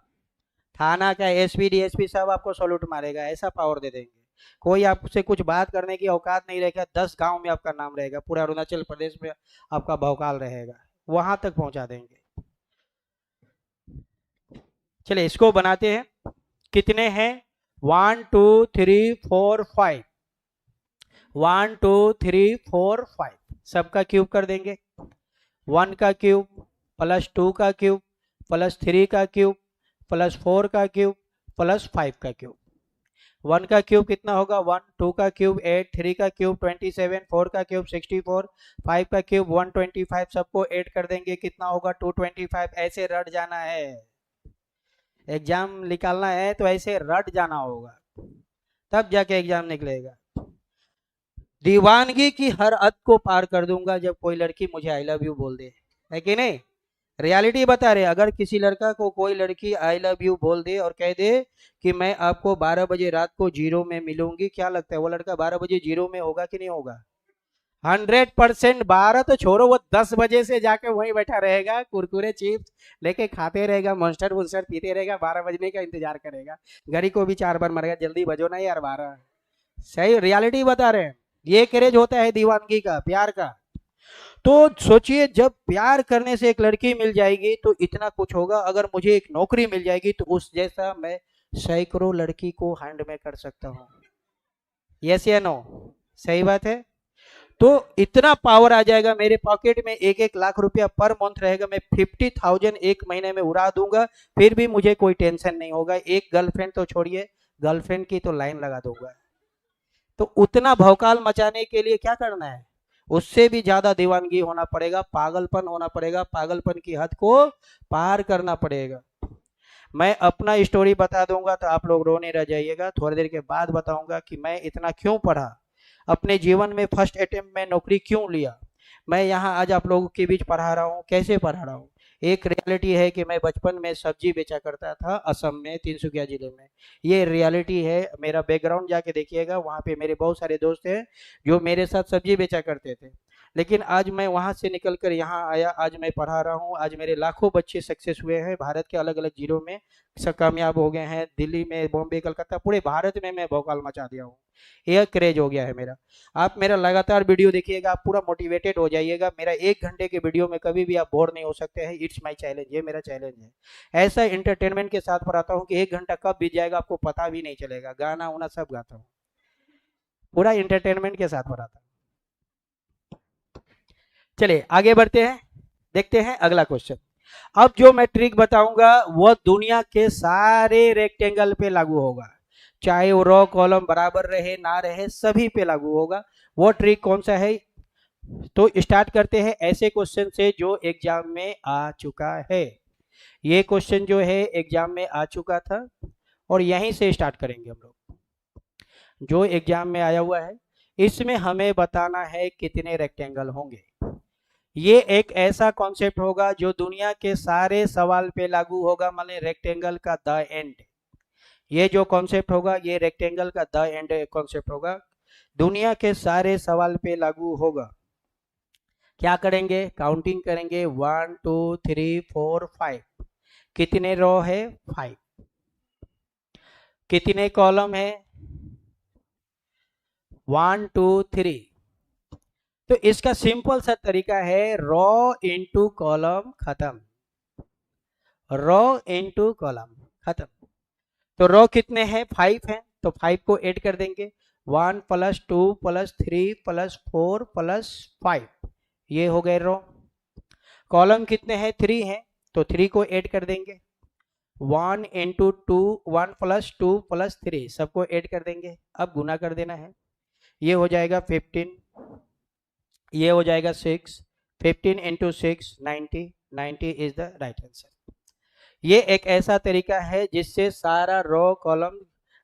थाना का SP DSP सब आपको सॉल्यूट मारेगा, ऐसा पावर दे देंगे। कोई आपसे कुछ बात करने की औकात नहीं रहेगा, 10 गांव में आपका नाम रहेगा, पूरा अरुणाचल प्रदेश में आपका भौकाल रहेगा, वहां तक पहुंचा देंगे। चलिए इसको बनाते हैं। कितने हैं? 1 2 3 4 5, 1 2 3 4 5, सबका क्यूब कर देंगे। 1 का क्यूब प्लस 2 का क्यूब प्लस 3 का क्यूब प्लस 4 का क्यूब प्लस 5 का क्यूब। 1 का क्यूब कितना होगा 1, 2 का क्यूब 8, 3 का क्यूब 27, 4 का क्यूब 64, 5 का क्यूब 125, सबको ऐड कर देंगे कितना होगा 225। ऐसे रट जाना है, एग्जाम निकालना है तो ऐसे रट जाना होगा, तब जाके एग्जाम निकलेगा। दीवानगी की हर हद को पार कर दूंगा जब कोई लड़की मुझे आई लव यू बोल दे, है कि नहीं? रियलिटी बता रहे, अगर किसी लड़का को कोई लड़की आई लव यू बोल दे और कह दे कि मैं आपको 12 बजे रात को 0 में मिलूंगी, क्या लगता है वो लड़का 12 बजे 0 में होगा कि नहीं होगा? 100%। 12 तो छोड़ो, वो 10 बजे से जाके वहीं बैठा रहेगा, कुरकुरे चिप्स लेके खाते रहेगा, मॉन्स्टर वॉन्स्टर पीते रहेगा, 12 बजने का इंतजार करेगा। घड़ी को भी 4 बार मरेगा, जल्दी बजो ना यार 12। सही रियलिटी बता रहे हैं, ये क्रेज होता है दीवानगी का, प्यार का। तो सोचिए, जब प्यार करने से एक लड़की मिल जाएगी तो इतना कुछ होगा। अगर मुझे एक नौकरी मिल जाएगी तो उस जैसा मैं सैकड़ों लड़की को हैंड में कर सकता हूँ। यस या नो? सही बात है। तो इतना पावर आ जाएगा मेरे पॉकेट में, 1-1 लाख रुपया पर मंथ रहेगा, मैं 50,000 एक महीने में उड़ा दूंगा, फिर भी मुझे कोई टेंशन नहीं होगा। एक गर्लफ्रेंड तो छोड़िए, गर्लफ्रेंड की तो लाइन लगा दूंगा। तो उतना भौकाल मचाने के लिए क्या करना है? उससे भी ज्यादा दीवानगी होना पड़ेगा, पागलपन होना पड़ेगा, पागलपन की हद को पार करना पड़ेगा। मैं अपना स्टोरी बता दूंगा तो आप लोग रोने रह जाइएगा। थोड़ी देर के बाद बताऊंगा कि मैं इतना क्यों पढ़ा, अपने जीवन में फर्स्ट अटेम्प्ट में नौकरी क्यों लिया, मैं यहाँ आज आप लोगों के बीच पढ़ा रहा हूँ, कैसे पढ़ा रहा हूँ। एक रियलिटी है कि मैं बचपन में सब्जी बेचा करता था असम में, तिनसुकिया जिले में। ये रियलिटी है, मेरा बैकग्राउंड जाके देखिएगा, वहाँ पे मेरे बहुत सारे दोस्त हैं जो मेरे साथ सब्जी बेचा करते थे। लेकिन आज मैं वहाँ से निकल कर यहाँ आया, आज मैं पढ़ा रहा हूँ, आज मेरे लाखों बच्चे सक्सेस हुए हैं, भारत के अलग अलग जिलों में सब कामयाब हो गए हैं, दिल्ली में, बॉम्बे, कलकत्ता, पूरे भारत में मैं भौकाल मचा दिया हूँ। यह क्रेज हो गया है मेरा। आप मेरा लगातार वीडियो देखिएगा, आप पूरा मोटिवेटेड हो जाइएगा। मेरा 1 घंटे के वीडियो में कभी भी आप बोर नहीं हो सकते हैं। इट्स माय चैलेंज, ये मेरा चैलेंज है। ऐसा इंटरटेनमेंट के साथ पढ़ाता हूँ कि 1 घंटा कब बीत जाएगा आपको पता भी नहीं चलेगा। गाना उना सब गाता हूँ, पूरा इंटरटेनमेंट के साथ पढ़ाता हूँ। चलिए आगे बढ़ते हैं, देखते हैं अगला क्वेश्चन। अब जो मैं ट्रिक बताऊंगा वो दुनिया के सारे रेक्टेंगल पे लागू होगा, चाहे वो रो कॉलम बराबर रहे ना रहे, सभी पे लागू होगा। वो ट्रिक कौन सा है? तो स्टार्ट करते हैं ऐसे क्वेश्चन से जो एग्जाम में आ चुका है। ये क्वेश्चन जो है एग्जाम में आ चुका था और यहीं से स्टार्ट करेंगे हम लोग। जो एग्जाम में आया हुआ है इसमें हमें बताना है कितने रेक्टेंगल होंगे। ये एक ऐसा कॉन्सेप्ट होगा जो दुनिया के सारे सवाल पे लागू होगा, माने रेक्टेंगल का द एंड। ये जो कॉन्सेप्ट होगा ये रेक्टेंगल का द एंड कॉन्सेप्ट होगा, दुनिया के सारे सवाल पे लागू होगा। क्या करेंगे? काउंटिंग करेंगे, 1 2 3 4 5। कितने रो है? 5। कितने कॉलम है? 1 2 3। तो इसका सिंपल सा तरीका है, रो इंटू कॉलम खत्म, रो इंटू कॉलम खत्म। तो रो कितने हैं? 5 हैं, तो 5 को ऐड कर देंगे, 1 + 2 + 3 + 4 + 5, ये हो गए रो। कॉलम कितने हैं? 3 हैं, तो 3 को ऐड कर देंगे, 1 × 2, 1 + 2 + 3, सबको ऐड कर देंगे। अब गुना कर देना है, ये हो जाएगा 15, ये हो जाएगा 6, 15 × 6 90, 90 इज द राइट आंसर। ये एक ऐसा तरीका है जिससे सारा रो कॉलम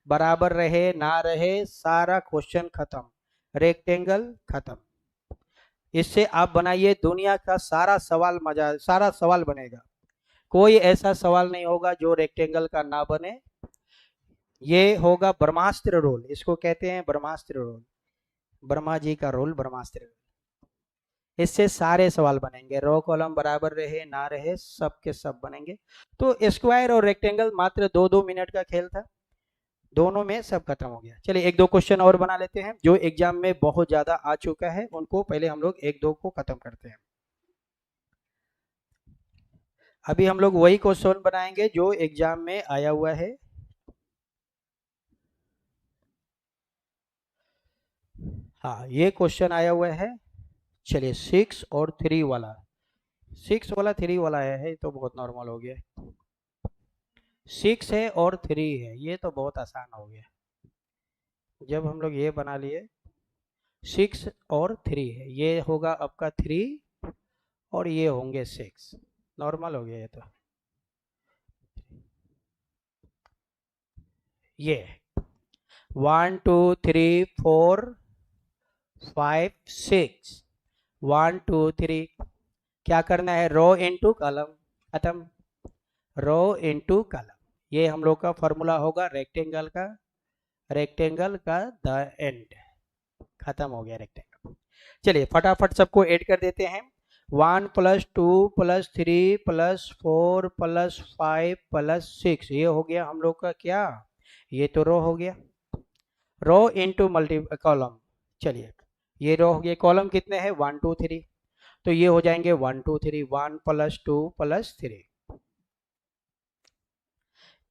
बराबर रहे ना रहे, सारा क्वेश्चन खत्म, रेक्टेंगल खत्म। इससे आप बनाइए दुनिया का सारा सवाल, मजा सारा सवाल बनेगा, कोई ऐसा सवाल नहीं होगा जो रेक्टेंगल का ना बने। ये होगा ब्रह्मास्त्र रोल, इसको कहते हैं ब्रह्मास्त्र रोल, ब्रह्मा जी का रोल ब्रह्मास्त्र। इससे सारे सवाल बनेंगे, रो कॉलम बराबर रहे ना रहे, सब के सब बनेंगे। तो स्क्वायर और रेक्टेंगल मात्र 2-2 मिनट का खेल था, दोनों में सब खत्म हो गया। चलिए 1-2 क्वेश्चन और बना लेते हैं जो एग्जाम में बहुत ज्यादा आ चुका है, उनको पहले हम लोग 1-2 को खत्म करते हैं। अभी हम लोग वही क्वेश्चन बनाएंगे जो एग्जाम में आया हुआ है। हाँ ये क्वेश्चन आया हुआ है। चलिए 6 और 3 वाला, 6 वाला 3 वाला है तो बहुत नॉर्मल हो गया। 6 है और 3 है, ये तो बहुत आसान हो गया। जब हम लोग ये बना लिए 6 और 3 है, ये होगा आपका 3 और ये होंगे 6, नॉर्मल हो गया ये तो। ये 1 2 3 4 5 6, 1 2 3, क्या करना है, रो इनटू कॉलम, खत्म। रो इनटू कॉलम, ये हम लोग का फॉर्मूला होगा रेक्टेंगल का, रेक्टेंगल का द एंड, खत्म हो गया रेक्टेंगल। चलिए फटाफट सबको ऐड कर देते हैं। 1 + 2 + 3 + 4 + 5 + 6, ये हो गया हम लोग का क्या, ये तो रो हो गया, रो इनटू मल्टी कॉलम। चलिए ये रो हो गया, कॉलम कितने हैं 1 2 3, तो ये हो जाएंगे 1 2 3, 1 + 2 + 3,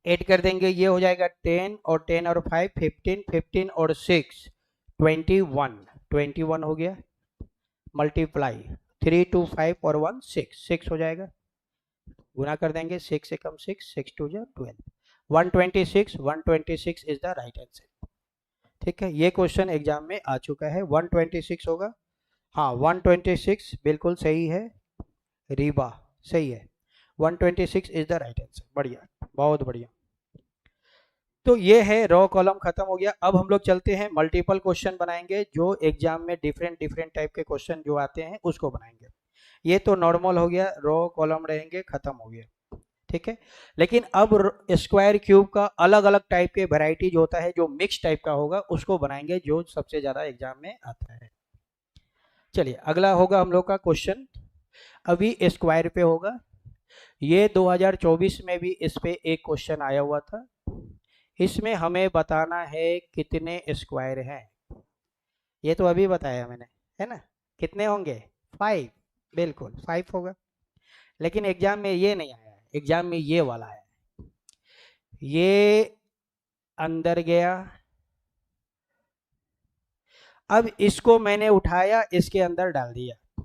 ऐड कर देंगे, ये हो जाएगा 10 और 10 और 5 15, 15 और 6 21, 21 हो गया, मल्टीप्लाई 3 2 5 और 1 6, 6 हो जाएगा, गुना कर देंगे, 6 एकम 6, 6 2 जा 12, 126, 126 इज द राइट आंसर। ठीक है, ये क्वेश्चन एग्जाम में आ चुका है, 126 होगा, हाँ 126 बिल्कुल सही है, रीबा सही है, 126 इज द राइट आंसर, बढ़िया, बहुत बढ़िया। तो ये है रो कॉलम खत्म हो गया। अब हम लोग चलते हैं मल्टीपल क्वेश्चन बनाएंगे, जो एग्जाम में डिफरेंट डिफरेंट टाइप के क्वेश्चन जो आते हैं उसको बनाएंगे। ये तो नॉर्मल हो गया, रो कॉलम रहेंगे, खत्म हो गया, ठीक है। लेकिन अब स्क्वायर क्यूब का अलग अलग टाइप के वेराइटीज होता है, जो मिक्स टाइप का होगा उसको बनाएंगे, जो सबसे ज्यादा एग्जाम में आता है। चलिए अगला होगा हम लोग का क्वेश्चन, अभी स्क्वायर पे होगा। ये 2024 में भी इस पे एक क्वेश्चन आया हुआ था, इसमें हमें बताना है कितने स्क्वायर हैं, ये तो अभी बताया मैंने, है ना, कितने होंगे 5, बिल्कुल 5 होगा। लेकिन एग्जाम में ये नहीं आया है, एग्जाम में ये वाला है, ये अंदर गया, अब इसको मैंने उठाया इसके अंदर डाल दिया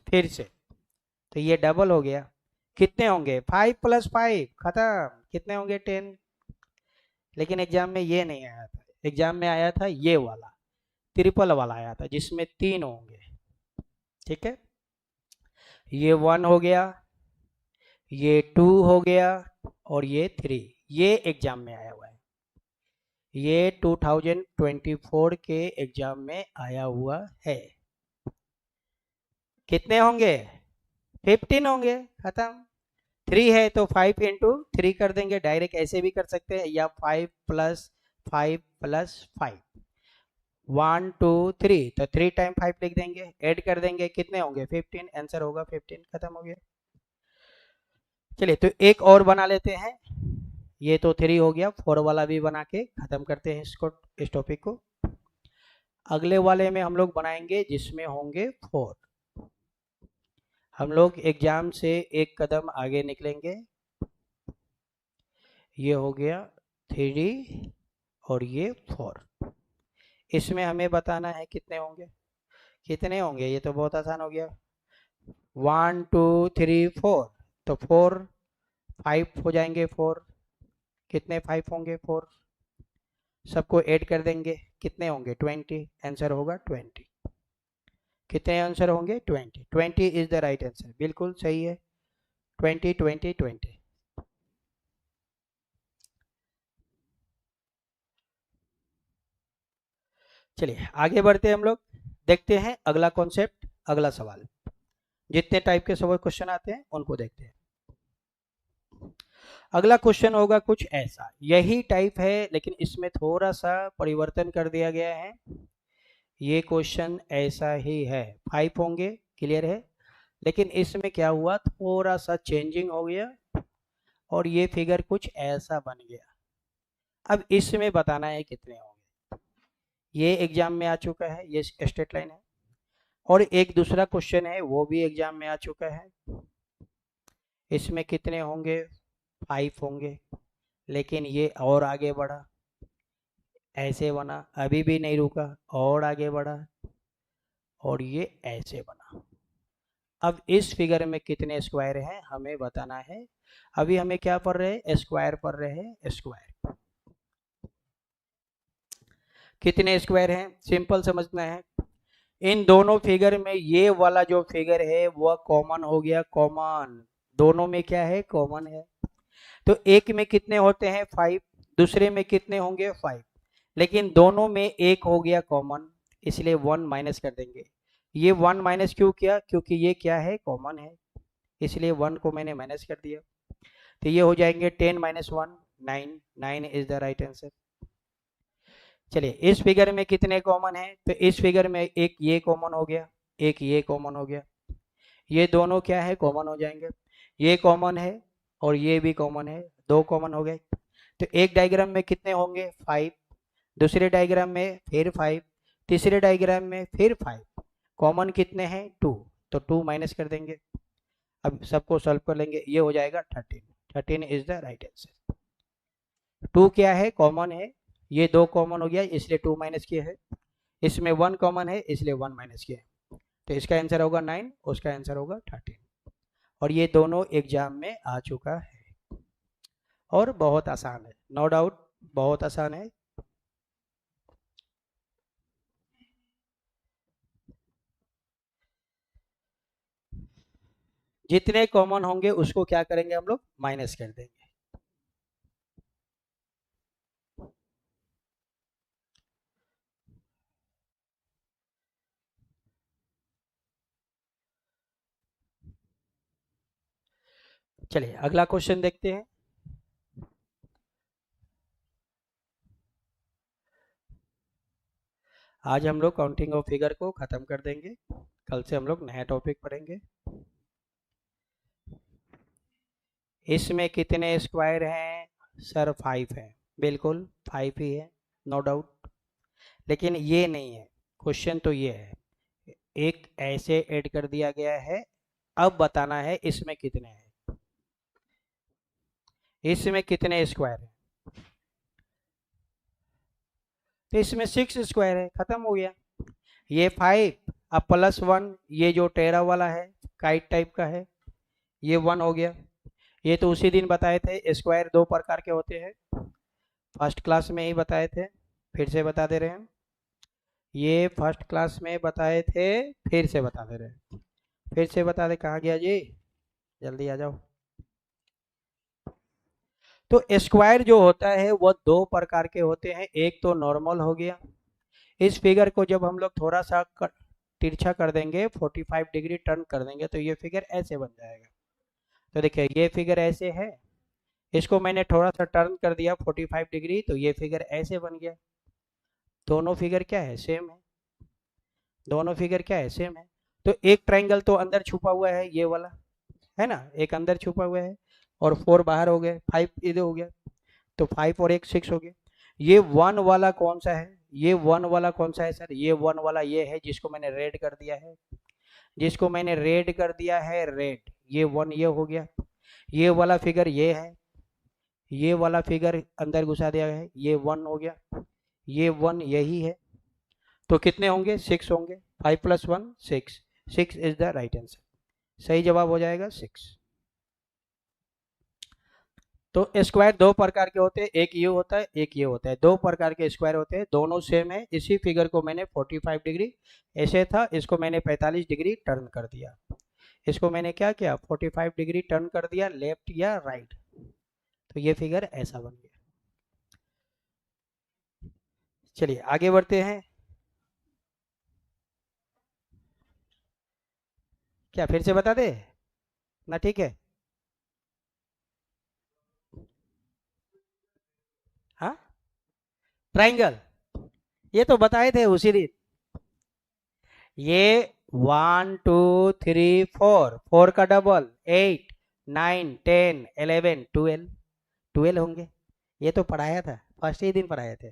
फिर से, तो ये डबल हो गया, कितने होंगे 5 + 5, खत्म, कितने होंगे 10। लेकिन एग्जाम में ये नहीं आया था, एग्जाम में आया था ये वाला, ट्रिपल वाला आया था, जिसमें 3 होंगे, ठीक है। ये 1 हो गया, ये 2 हो गया और ये 3, ये एग्जाम में आया हुआ है, ये 2024 के एग्जाम में आया हुआ है। कितने होंगे 15 होंगे, खत्म। 3 है तो 5 × 3 कर देंगे, डायरेक्ट ऐसे भी कर सकते हैं, या 5 + 5 + 5, 1 2 3, तो 3 टाइम 5 लिख देंगे, ऐड कर देंगे, कितने होंगे 15, आंसर होगा 15, खत्म हो गया। चलिए तो एक और बना लेते हैं, ये तो 3 हो गया, 4 वाला भी बना के खत्म करते हैं इसको, इस टॉपिक को। अगले वाले में हम लोग बनाएंगे जिसमें होंगे 4, हम लोग एग्जाम से एक कदम आगे निकलेंगे, ये हो गया 3 और ये 4, इसमें हमें बताना है कितने होंगे, कितने होंगे, ये तो बहुत आसान हो गया, 1 2 3 4, तो 4 5 हो जाएंगे, 4 कितने 5 होंगे 4, सबको ऐड कर देंगे, कितने होंगे 20, आंसर होगा 20, कितने आंसर होंगे 20, 20 इज द राइट आंसर, बिल्कुल सही है, 20 20 20। चलिए आगे बढ़ते हैं हम लोग, देखते हैं अगला कॉन्सेप्ट, अगला सवाल, जितने टाइप के सवाल क्वेश्चन आते हैं उनको देखते हैं। अगला क्वेश्चन होगा कुछ ऐसा, यही टाइप है लेकिन इसमें थोड़ा सा परिवर्तन कर दिया गया है, ये क्वेश्चन ऐसा ही है, 5 होंगे, क्लियर है, लेकिन इसमें क्या हुआ, थोड़ा सा चेंजिंग हो गया और ये फिगर कुछ ऐसा बन गया। अब इसमें बताना है कितने होंगे, ये एग्जाम में आ चुका है, ये स्ट्रेट लाइन है, और एक दूसरा क्वेश्चन है वो भी एग्जाम में आ चुका है, इसमें कितने होंगे 5 होंगे, लेकिन ये और आगे बढ़ा, ऐसे बना, अभी भी नहीं रुका, और आगे बढ़ा और ये ऐसे बना। अब इस फिगर में कितने स्क्वायर हैं हमें बताना है। अभी हमें क्या पढ़ रहे हैं, स्क्वायर पढ़ रहे हैं, स्क्वायर। कितने स्क्वायर हैं सिंपल समझना है। इन दोनों फिगर में ये वाला जो फिगर है वह कॉमन हो गया, कॉमन। दोनों में क्या है, कॉमन है। तो एक में कितने होते हैं 5, दूसरे में कितने होंगे 5, लेकिन दोनों में एक हो गया कॉमन, इसलिए 1 माइनस कर देंगे। ये 1 माइनस क्यों किया, क्योंकि ये क्या है, कॉमन है, इसलिए 1 को मैंने माइनस कर दिया। तो ये हो जाएंगे 10 minus 1 9, 9 is the right answer. चलिए इस फिगर में कितने कॉमन है, तो इस फिगर में एक ये कॉमन हो गया, एक ये कॉमन हो गया, ये दोनों क्या है, कॉमन हो जाएंगे। ये कॉमन है और ये भी कॉमन है, दो कॉमन हो गए। तो एक डायग्राम में कितने होंगे 5, दूसरे डायग्राम में फिर 5, तीसरे डायग्राम में फिर 5, कॉमन कितने हैं 2, तो 2 माइनस कर देंगे। अब सबको सॉल्व कर लेंगे, ये हो जाएगा 13, 13 इज द राइट आंसर। 2 क्या है, कॉमन है, ये दो कॉमन हो गया इसलिए 2 माइनस किए है, इसमें 1 कॉमन है इसलिए 1 माइनस किए। तो इसका आंसर होगा 9, उसका आंसर होगा 13। और ये दोनों एग्जाम में आ चुका है और बहुत आसान है, नो डाउट बहुत आसान है। जितने कॉमन होंगे उसको क्या करेंगे हम लोग, माइनस कर देंगे। चलिए अगला क्वेश्चन देखते हैं। आज हम लोग काउंटिंग ऑफ फिगर को खत्म कर देंगे, कल से हम लोग नया टॉपिक पढ़ेंगे। इसमें कितने स्क्वायर हैं सर, 5 है, बिल्कुल 5 ही है, नो डाउट। लेकिन ये नहीं है, क्वेश्चन तो ये है, एक ऐसे ऐड कर दिया गया है, अब बताना है इसमें कितने हैं, इसमें कितने स्क्वायर है। तो इसमें 6 स्क्वायर है, खत्म हो गया। ये 5 अब प्लस 1, ये जो टेढ़ा वाला है काइट टाइप का है, ये 1 हो गया। ये तो उसी दिन बताए थे, स्क्वायर दो प्रकार के होते हैं, फर्स्ट क्लास में ही बताए थे, फिर से बता दे रहे हैं। ये फर्स्ट क्लास में बताए थे, फिर से बता दे रहे हैं, फिर से बता दे, कहाँ गया जी, जल्दी आ जाओ। तो स्क्वायर जो होता है वह दो प्रकार के होते हैं, एक तो नॉर्मल हो गया, इस फिगर को जब हम लोग थोड़ा सा तिरछा कर देंगे, 45 डिग्री टर्न कर देंगे तो ये फिगर ऐसे बन जाएगा। तो देखिए ये फिगर ऐसे है, इसको मैंने थोड़ा सा टर्न कर दिया 45 डिग्री, तो ये फिगर ऐसे बन गया। दोनों फिगर क्या है, सेम है, दोनों फिगर क्या है, सेम है। तो एक ट्राइंगल तो अंदर छुपा हुआ है, ये वाला है ना, एक अंदर छुपा हुआ है, और 4 बाहर हो गए, 5 इधर हो गया, तो 5 और एक 6 हो गया। ये 1 वाला कौन सा है, ये 1 वाला कौन सा है सर, ये 1 वाला ये है जिसको मैंने रेड कर दिया है, जिसको मैंने रेड कर दिया है, रेड, ये 1 ये हो गया। ये वाला फिगर ये है, ये वाला फिगर अंदर घुसा दिया है, ये 1 हो गया, ये 1 यही है। तो कितने होंगे, 6 होंगे, 5 + 1 6, 6 इज द राइट आंसर, सही जवाब हो जाएगा 6। तो स्क्वायर दो प्रकार के होते हैं, एक ये होता है एक ये होता है, दो प्रकार के स्क्वायर होते हैं, दोनों सेम है। इसी फिगर को मैंने 45 डिग्री ऐसे था, इसको मैंने 45 डिग्री टर्न कर दिया, इसको मैंने क्या किया 45 डिग्री टर्न कर दिया, लेफ्ट या राइट, तो ये फिगर ऐसा बन गया। चलिए आगे बढ़ते हैं। क्या फिर से बता दे ना, ठीक है। हाँ ट्राइंगल, ये तो बताए थे उसी दिन। ये 1 2 3 4, 4 का डबल 8 9 10 11 12, 12 होंगे, ये तो पढ़ाया था, फर्स्ट ही दिन पढ़ाए थे।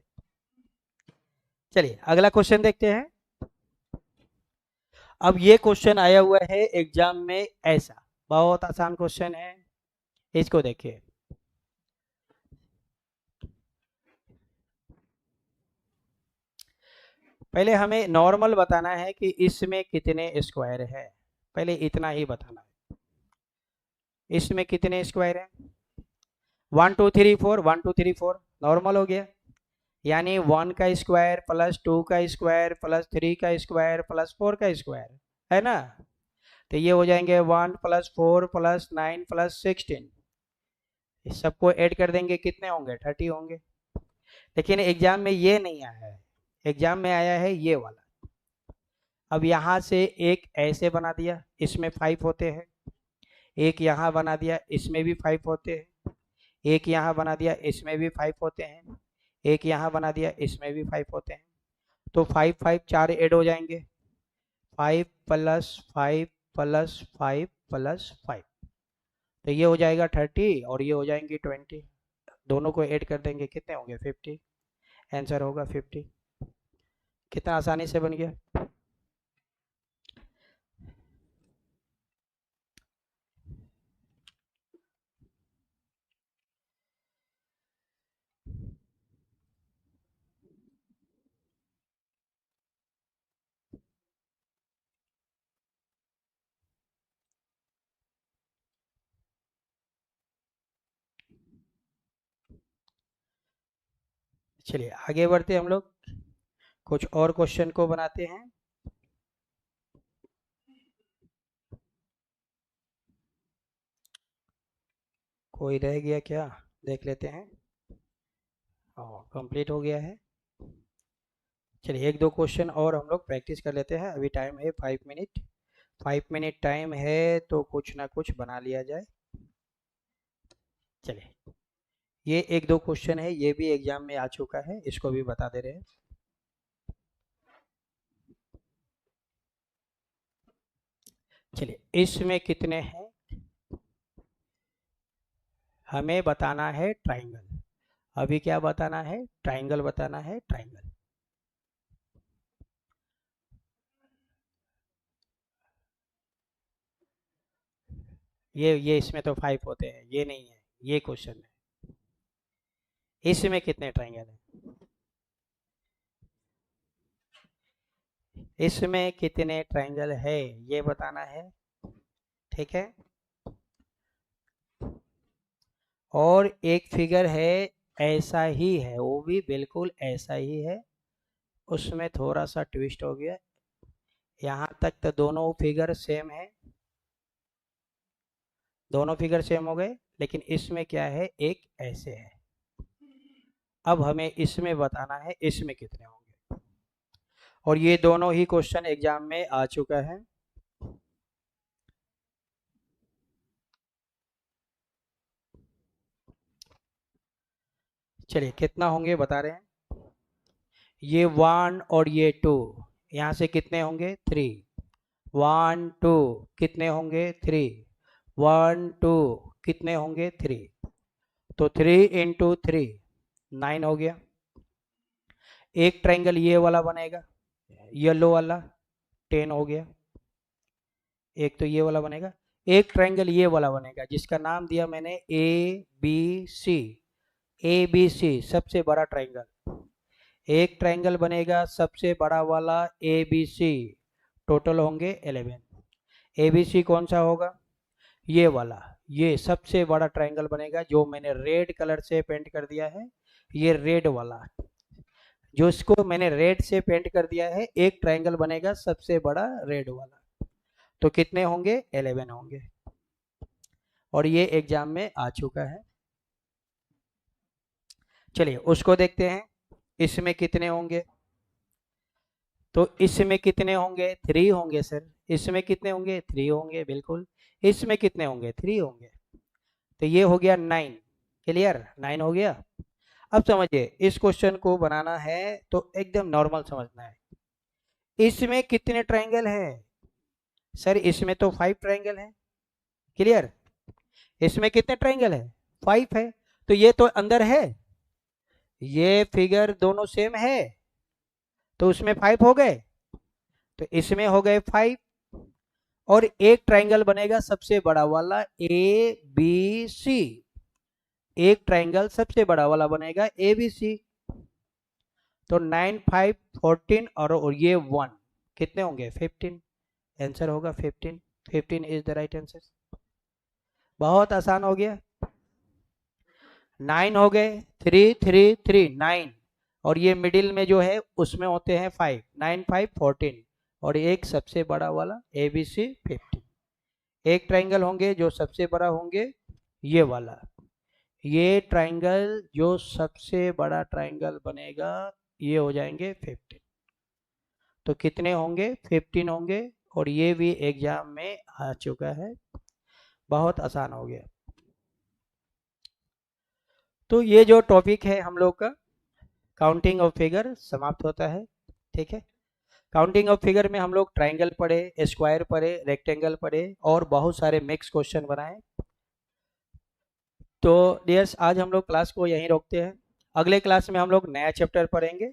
चलिए अगला क्वेश्चन देखते हैं। अब ये क्वेश्चन आया हुआ है एग्जाम में ऐसा, बहुत आसान क्वेश्चन है, इसको देखिए। पहले हमें नॉर्मल बताना है कि इसमें कितने स्क्वायर है, पहले इतना ही बताना है। इसमें कितने स्क्वायर हैं? 1 2 3 4, 1 2 3 4 नॉर्मल हो गया, यानी 1 का स्क्वायर प्लस 2 का स्क्वायर प्लस 3 का स्क्वायर प्लस 4 का स्क्वायर, है ना। तो ये हो जाएंगे 1 प्लस 4 प्लस 9 प्लस 16, इस सबको ऐड कर देंगे, कितने होंगे? 30 होंगे। लेकिन एग्जाम में ये नहीं आया है, एग्जाम में आया है ये वाला। अब यहाँ से एक ऐसे बना दिया, इसमें 5 होते हैं, एक यहाँ बना दिया, इसमें भी 5 होते हैं, एक यहाँ बना दिया, इसमें भी 5 होते हैं, एक यहाँ बना दिया, इसमें भी 5 होते हैं। तो 5 5 4 ऐड हो जाएंगे, 5 प्लस 5 प्लस 5 प्लस 5, तो ये हो जाएगा 30 और ये हो जाएंगी 20, दोनों को ऐड कर देंगे, कितने होंगे? 50, आंसर होगा 50। कितना आसानी से बन गया। चलिए आगे बढ़ते हम लोग, कुछ और क्वेश्चन को बनाते हैं। कोई रह गया क्या, देख लेते हैं। कंप्लीट हो गया है। चलिए एक दो क्वेश्चन और हम लोग प्रैक्टिस कर लेते हैं, अभी टाइम है 5 मिनट, 5 मिनट टाइम है तो कुछ ना कुछ बना लिया जाए। चलिए ये एक दो क्वेश्चन है, ये भी एग्जाम में आ चुका है, इसको भी बता दे रहे हैं। चलिए इसमें कितने हैं, हमें बताना है ट्राइंगल। अभी क्या बताना है? ट्राइंगल बताना है, ट्राइंगल। ये इसमें तो 5 होते हैं, ये नहीं है, ये क्वेश्चन है। इसमें कितने ट्राइंगल हैं? इसमें कितने ट्राइंगल है ये बताना है, ठीक है। और एक फिगर है, ऐसा ही है, वो भी बिल्कुल ऐसा ही है, उसमें थोड़ा सा ट्विस्ट हो गया। यहाँ तक तो दोनों फिगर सेम है, दोनों फिगर सेम हो गए, लेकिन इसमें क्या है, एक ऐसे है। अब हमें इसमें बताना है इसमें कितने होंगे, और ये दोनों ही क्वेश्चन एग्जाम में आ चुका है। चलिए कितना होंगे बता रहे हैं, ये 1 और ये 2, यहाँ से कितने होंगे? 3, 1 2 कितने होंगे? 3, 1 2 कितने होंगे? 3, तो 3 इंटू 3 9 हो गया। एक ट्रायंगल ये वाला बनेगा, येलो वाला, 10 हो गया। एक तो ये वाला बनेगा, एक ट्रायंगल ये वाला बनेगा जिसका नाम दिया मैंने A B C, A B C सबसे बड़ा ट्रायंगल। एक ट्रायंगल बनेगा सबसे बड़ा वाला ए बी सी, टोटल होंगे 11। ए बी सी कौन सा होगा? ये वाला, ये सबसे बड़ा ट्रायंगल बनेगा जो मैंने रेड कलर से पेंट कर दिया है, ये रेड वाला जो इसको मैंने रेड से पेंट कर दिया है, एक ट्रायंगल बनेगा सबसे बड़ा रेड वाला। तो कितने होंगे? 11 होंगे, और ये एग्जाम में आ चुका है। चलिए उसको देखते हैं, इसमें कितने होंगे। तो इसमें कितने होंगे? 3 होंगे सर। इसमें कितने होंगे? 3 होंगे, बिल्कुल। इसमें कितने होंगे? 3 होंगे। तो ये हो गया 9, क्लियर, 9 हो गया। अब समझिए, इस क्वेश्चन को बनाना है तो एकदम नॉर्मल समझना है। इसमें कितने ट्रायंगल है? सर इसमें तो 5 ट्रायंगल है, क्लियर। इसमें कितने ट्रायंगल है? 5 है, तो ये तो अंदर है, ये फिगर दोनों सेम है, तो उसमें 5 हो गए, तो इसमें हो गए 5। और एक ट्रायंगल बनेगा सबसे बड़ा वाला ए बी सी, एक ट्रायंगल सबसे बड़ा वाला बनेगा ए बी सी। तो 9 5 14 और ये 1 कितने होंगे? 15, आंसर होगा 15। 15 इज द राइट आंसर। बहुत आसान हो गया। 9 हो गए, 3 3 3 9, और ये मिडिल में जो है उसमें होते हैं 5, 9 5 14, और एक सबसे बड़ा वाला ABC 15। एक ट्राइंगल होंगे जो सबसे बड़ा होंगे ये वाला, ये ट्राइंगल जो सबसे बड़ा ट्राइंगल बनेगा ये हो जाएंगे 15। तो कितने होंगे? 15 होंगे, और ये भी एग्जाम में आ चुका है। बहुत आसान हो गया। तो ये जो टॉपिक है हम लोग का काउंटिंग ऑफ फिगर समाप्त होता है। ठीक है, काउंटिंग ऑफ फिगर में हम लोग ट्राइंगल पढ़े, स्क्वायर पढ़े, रेक्टेंगल पढ़े, और बहुत सारे मिक्स क्वेश्चन बनाए। तो डियर्स, आज हम लोग क्लास को यहीं रोकते हैं। अगले क्लास में हम लोग नया चैप्टर पढ़ेंगे।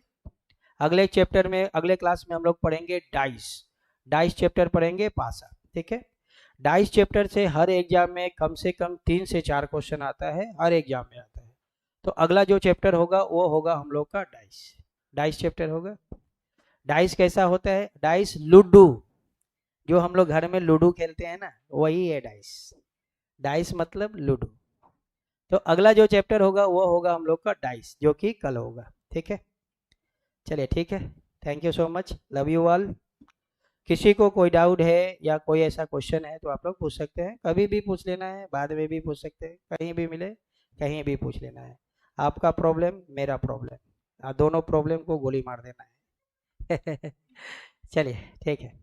अगले क्लास में हम लोग पढ़ेंगे डाइस। डाइस चैप्टर पढ़ेंगे पासा। ठीक है, डाइस चैप्टर से हर एग्जाम में कम से कम 3 से 4 क्वेश्चन आता है, हर एग्जाम में आता है। तो अगला जो चैप्टर होगा वो होगा हम लोग का डाइस। डाइस चैप्टर होगा। डाइस कैसा होता है? डाइस लूडो, जो हम लोग घर में लूडो खेलते हैं ना, वही है डाइस। डाइस मतलब लूडो। तो अगला जो चैप्टर होगा वो होगा हम लोग का डाइस, जो कि कल होगा। ठीक है, चलिए ठीक है। Thank you so much, love you all. किसी को कोई डाउट है या कोई ऐसा क्वेश्चन है तो आप लोग पूछ सकते हैं, कभी भी पूछ लेना है, बाद में भी पूछ सकते हैं, कहीं भी मिले कहीं भी पूछ लेना है। आपका प्रॉब्लम मेरा प्रॉब्लम, दोनों प्रॉब्लम को गोली मार देना है। चलिए ठीक है।